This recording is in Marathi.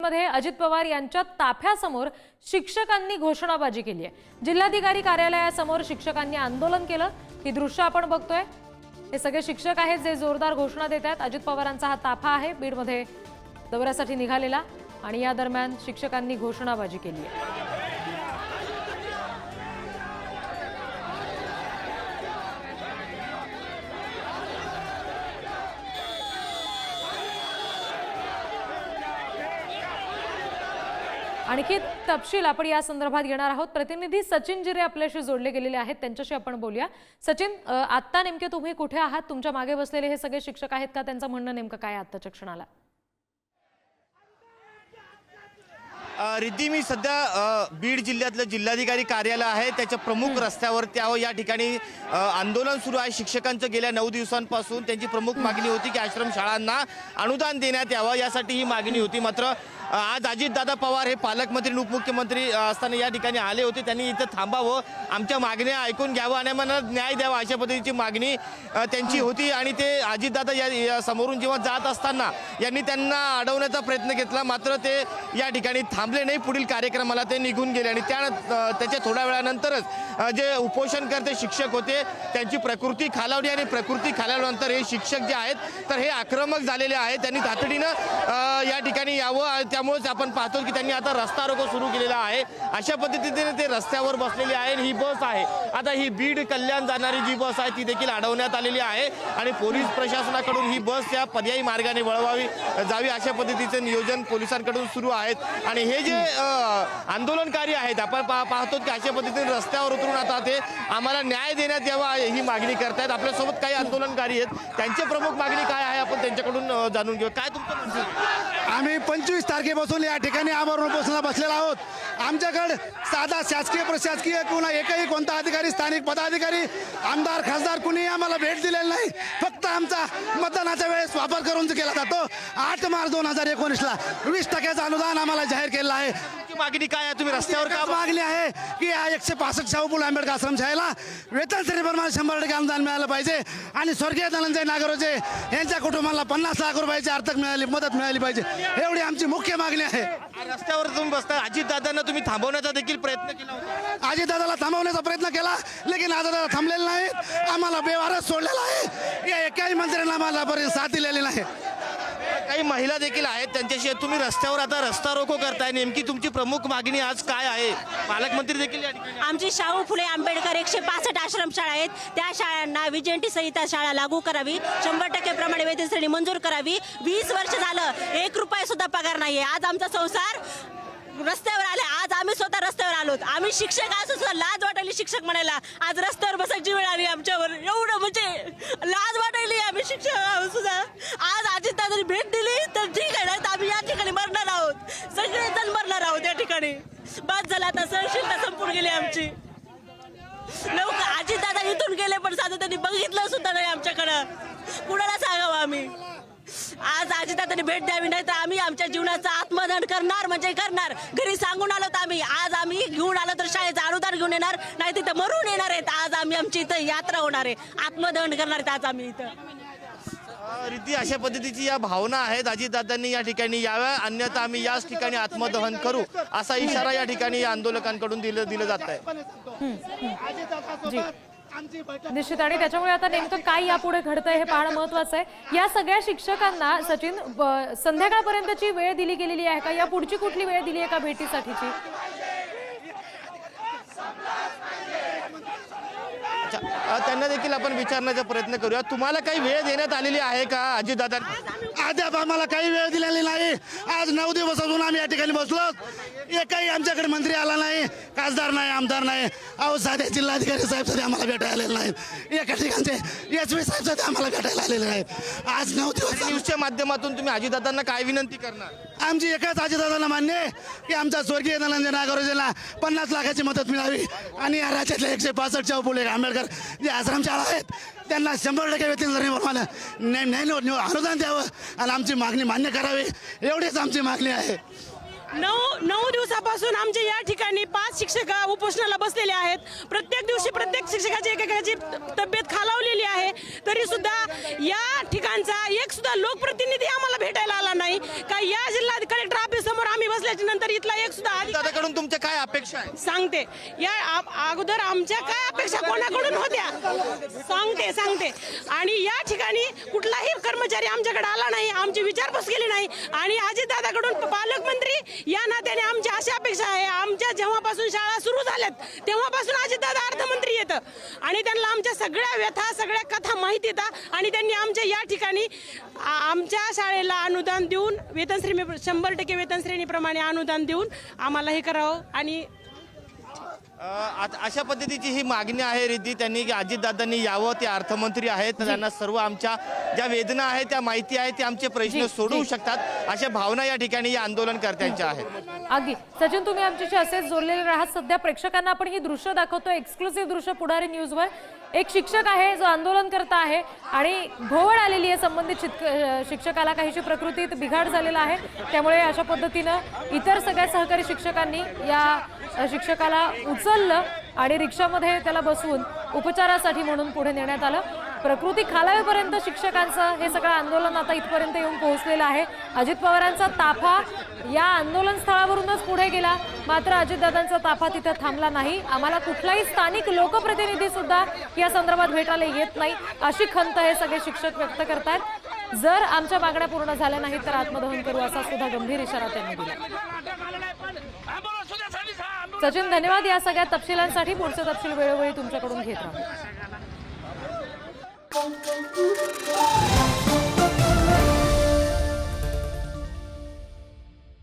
बीडमध्ये अजित पवार यांच्या ताफ्यासमोर शिक्षकांनी घोषणाबाजी केली आहे। जिल्हाधिकारी कार्यालयासमोर शिक्षकांनी आंदोलन केलं। ही दृश्य आपण बघतोय। हे सगळे शिक्षक आहेत जे जोरदार घोषणा देत आहेत। अजित पवारांचा हा ताफा आहे बीडमध्ये दौऱ्यासाठी निघालेला आणि या दरम्यान शिक्षकांनी घोषणाबाजी केली आहे। आणखी तपशील आपण या संदर्भात घेणार आहोत। प्रतिनिधी सचिन जिरे आपल्याशी जोडले गेलेले आहेत, त्यांच्याशी आपण बोलूया। सचिन, आता नेमके तुम्ही कुठे आहात? तुमच्या मागे बसलेले हे सगळे शिक्षक आहेत का? त्यांचं म्हणणं नेमकं काय आत्ताच्या क्षणाला? रिद्धी, मी सध्या बीड जिल्ह्यातलं जिल्हाधिकारी कार्यालय आहे त्याच्या प्रमुख रस्त्यावर त्यावर या ठिकाणी आंदोलन सुरू आहे शिक्षकांचं। गेल्या 9 दिवसांपासून त्यांची प्रमुख मागणी होती की आश्रमशाळांना अनुदान देण्यात यावं, यासाठी ही मागणी होती। मात्र आज अजितदादा पवार हे पालकमंत्री उपमुख्यमंत्री असताना या ठिकाणी आले होते। त्यांनी इथं थांबावं, आमच्या मागण्या ऐकून घ्यावं आणि मला न्याय द्यावा अशा पद्धतीची मागणी त्यांची होती। आणि ते अजितदादा या समोरून जेव्हा जात असताना यांनी त्यांना अडवण्याचा प्रयत्न घेतला, मात्र ते या ठिकाणी थांबले नाही। पुढील कार्यक्रमाला ते निघून गेले आणि त्याच्या थोड्या वेळानंतरच जे उपोषणकर्ते शिक्षक होते त्यांची प्रकृती खालावली आणि प्रकृती खालावल्यानंतर हे शिक्षक जे आहेत तर हे आक्रमक झालेले आहेत। त्यांनी तातडीनं या ठिकाणी यावं, त्यामुळेच आपण पाहतो की त्यांनी आता रस्ता रोको सुरू केलेला आहे। अशा पद्धतीने ते रस्त्यावर बसलेले आहे। ही बस आहे, आता ही बीड कल्याण जाणारी जी बस आहे ती देखील अडवण्यात आलेली आहे आणि पोलीस प्रशासनाकडून ही बस या पर्यायी मार्गाने वळवावी जावी अशा पद्धतीचे नियोजन पोलिसांकडून सुरू आहेत। आणि हे जे आंदोलनकारी आहेत आपण पाहतो की अशा पद्धतीने रस्त्यावर उतरून आता ते आम्हाला न्याय देण्यात यावा ही मागणी करतायत। आपल्यासोबत काही आंदोलनकारी आहेत, त्यांची प्रमुख मागणी काय आहे आपण त्यांच्याकडून जाणून घेऊ। काय तुमचं म्हणणं? आम्ही 25 तारखेपासून या ठिकाणी आमरण उपोषणाला बसलेलो आहोत। आमच्याकडे साधा शासकीय प्रशासकीय किंवा एकही कोणता अधिकारी, स्थानिक पदाधिकारी, आमदार, खासदार कुणी आम्हाला भेट दिलेली नाही। फक्त आमचा मतदानाच्या वेळेस वापर करून केला जातो। 8 मार्च 2019ला 20% अनुदान आम्हाला जाहीर केलेलं आहे। मागणी काय आहे? तुम्ही रस्त्यावर का मागणी आहे की या 165 शाहू फुले आंबेडकर आश्रमशाळेला वेतन श्रेणीप्रमाणे 100% अनुदान मिळालं पाहिजे आणि स्वर्गीय धनंजय नागरोजे यांच्या कुटुंबाला 50 लाख रुपयाची आर्थिक मदत मिळाली पाहिजे, एवढी आमची मुख्य मागणी आहे। रस्त्यावर तुम्ही बसता, अजितदादांना तुम्ही थांबवण्याचा देखील प्रयत्न केला होता। अजितदादाला थांबवण्याचा प्रयत्न केला, लेकिन अजितदादा थांबलेले नाहीत, आम्हाला बेवारस सोडलेला आहे। या एकाही मंत्र्यांना आम्हाला बरी साथ दिलेली नाही। काही महिला देखील आहेत, त्यांच्याशी तुम्ही रस्त्यावर आता रस्ता रोको करताय, नेमकी तुमची प्रमुख मागणी आज काय आहे? पालकमंत्री देखील या ठिकाणी आमची शाहू फुले आंबेडकर 165 आश्रमशाळा आहेत, त्या शाळांना विजयंती संहिता शाळा लागू करावी, 100% प्रमाणे वेतन श्रेणी मंजूर करावी। 20 वर्ष झालं 1 रुपया सुद्धा पगार नाहीये। आज आमचा संसार रस्त्यावर आले, आज आम्ही स्वतः रस्त्यावर आलोत। आम्ही शिक्षक असं सुद्धा लाज वाटायली शिक्षक म्हणायला, आज रस्त्यावर बसायची वेळ आली आमच्यावर। एवढं म्हणजे लाज वाटायली, आम्ही शिक्षक सुद्धा। आज अजितदादांनी भेट दिली तर ठीक आहे, नाही तर आम्ही या ठिकाणी मरणार आहोत, सगळेजण मरणार आहोत या ठिकाणी। बस झाला, आता सहनशीलता संपून गेली आमची। लोक अजितदादा इथून गेले पण साधं त्यांनी बघितलं सुद्धा नाही आमच्याकडं, कुणाला सांगावं आम्ही? आज अजितदादांनी भेट द्यावी, नाही तर आम्ही आमच्या जीवनाचं आत्मदहन करणार म्हणजे करणार। घरी सांगून आलो तर आज आम्ही घेऊन आलो तर शाळेचं अनुदान घेऊन येणार, नाही तिथं मरून येणार आहेत। आज आम्ही आमची इथं यात्रा होणार आहे, आत्मदहन करणार आहेत आज आम्ही इथं। रिद्धी, अशा पद्धतीची या भावना आहेत। अजितदादांनी या ठिकाणी याव्या, अन्यथा आम्ही याच ठिकाणी आत्मदहन करू असा इशारा या ठिकाणी या आंदोलकांकडून दिलं जात आहे। निश्चित, आणि त्याच्यामुळे आता नेमकं काय यापुढे घडतंय हे पाहणं महत्त्वाचं आहे। या सगळ्या शिक्षकांना सचिन संध्याकाळपर्यंतची वेळ दिली गेलेली आहे का? या पुढची कुठली वेळ दिली आहे का भेटीसाठीची? त्यांना देखील आपण विचारण्याचा प्रयत्न करूया। तुम्हाला काही वेळ देण्यात आलेली आहे का अजितदादा? अद्याप आम्हाला काही वेळ दिलेली नाही। आज 9 दिवसापासून आम्ही या ठिकाणी बसलो, एकही आमच्याकडे मंत्री आला नाही, खासदार नाही, आमदार नाही। अहो, साधे जिल्हाधिकारी साहेब सुद्धा आम्हाला भेटायला आलेले नाहीत, एका ठिकाणचे SV साहेब सुद्धा आम्हाला भेटायला आलेले नाहीत। आज 9 दिवस न्यूजच्या माध्यमातून तुम्ही अजितदादांना काय विनंती करणार? आमची एकच अजितदादांना मान्य आहे की आमच्या स्वर्गीय धनंजय नागरोजेला 50 लाखाची मदत मिळावी आणि या राज्यातल्या 165 शाहू फुले आंबेडकर जे आश्रमशाळा आहेत त्यांना 100% वेतन अनुदान द्यावं आणि आमची मागणी मान्य करावी, एवढीच आमची मागणी आहे। 9 दिवसापासून आमच्या या ठिकाणी 5 शिक्षक उपोषणाला बसलेले आहेत। प्रत्येक दिवशी प्रत्येक शिक्षकाची एकेकाची तब्येत खालावलेली आहे, तरी सुद्धा या ठिकाणचा एक सुद्धा लोकप्रतिनिधी आम्हाला भेटायला आला नाही। का या जिल्हा कलेक्टर ऑफिस समोर आम्ही पोहोचल्याच्या नंतर इथला एक सुद्धा अधिकारी दादाकडून तुमच्या काय अपेक्षा आहे? सांगते या अगोदर आमच्या काय अपेक्षा कोणाकडून होत्या सांगते आणि या ठिकाणी कुठलाही कर्मचारी आमच्याकडे आला नाही, आमची विचारपूस केली नाही आणि अजितदादाकडून पालकमंत्री या नात्याने आमची अशी अपेक्षा आहे, आमच्या जेव्हापासून शाळा सुरू झाल्यात तेव्हापासून अजितदादा अर्थमंत्री येतं आणि त्यांना आमच्या सगळ्या व्यथा सगळ्या कथा माहिती येतात आणि त्यांनी आमच्या या ठिकाणी आमच्या शाळेला अनुदान देऊन वेतन श्रेणी 100% वेतन श्रेणीप्रमाणे अनुदान देऊन आम्हाला हे करावं आणि अशा पद्धतीची ही मागणी आहे रिद्धी त्यांनी की अजितदादांनी यावं, ते अर्थमंत्री आहेत, त्यांना सर्व आमच्या ज्या वेदना आहेत त्या माहिती आहेत, ते आमचे प्रश्न सोडवू शकतात, अशा भावना या ठिकाणी या आंदोलनकर्त्यांच्या आहेत. अगदी सचिन, तुम्ही आमच्याशी असेच जोडलेले राहा. सध्या प्रेक्षकांना आपण ही दृश्य दाखवतो, एक्सक्लुसिव्ह दृश्य पुढारी न्यूजवर. एक शिक्षक आहे जो आंदोलन करता आहे आणि भोवळ आलेली आहे, संबंधित शिक्षकाला काहीशी प्रकृतीत बिघाड झालेला आहे, त्यामुळे अशा पद्धतीनं इतर सगळ्या सहकारी शिक्षकांनी या शिक्षकाला उचललं आणि रिक्षामध्ये त्याला बसवून उपचारासाठी म्हणून पुढे नेण्यात आलं. प्रकृती खालावेपर्यंत शिक्षकांचं हे सगळं आंदोलन आता इथपर्यंत येऊन पोहोचलेलं आहे. अजित पवारांचा ताफा या आंदोलन स्थळावरूनच पुढे गेला, मात्र अजितदादांचा ताफा तिथे थांबला नाही. आम्हाला कुठलाही स्थानिक लोकप्रतिनिधी सुद्धा या संदर्भात भेटायला येत नाही, अशी खंत हे सगळे शिक्षक व्यक्त करतायत. जर आमच्या मागण्या पूर्ण झाल्या नाहीत तर आत्मदहन करू, असा सुद्धा गंभीर इशारा त्यांनी दिला. सचिन, धन्यवाद या सगळ्या तपशिलांसाठी. पुढचे तपशील वेळोवेळी तुमच्याकडून घेत राहू.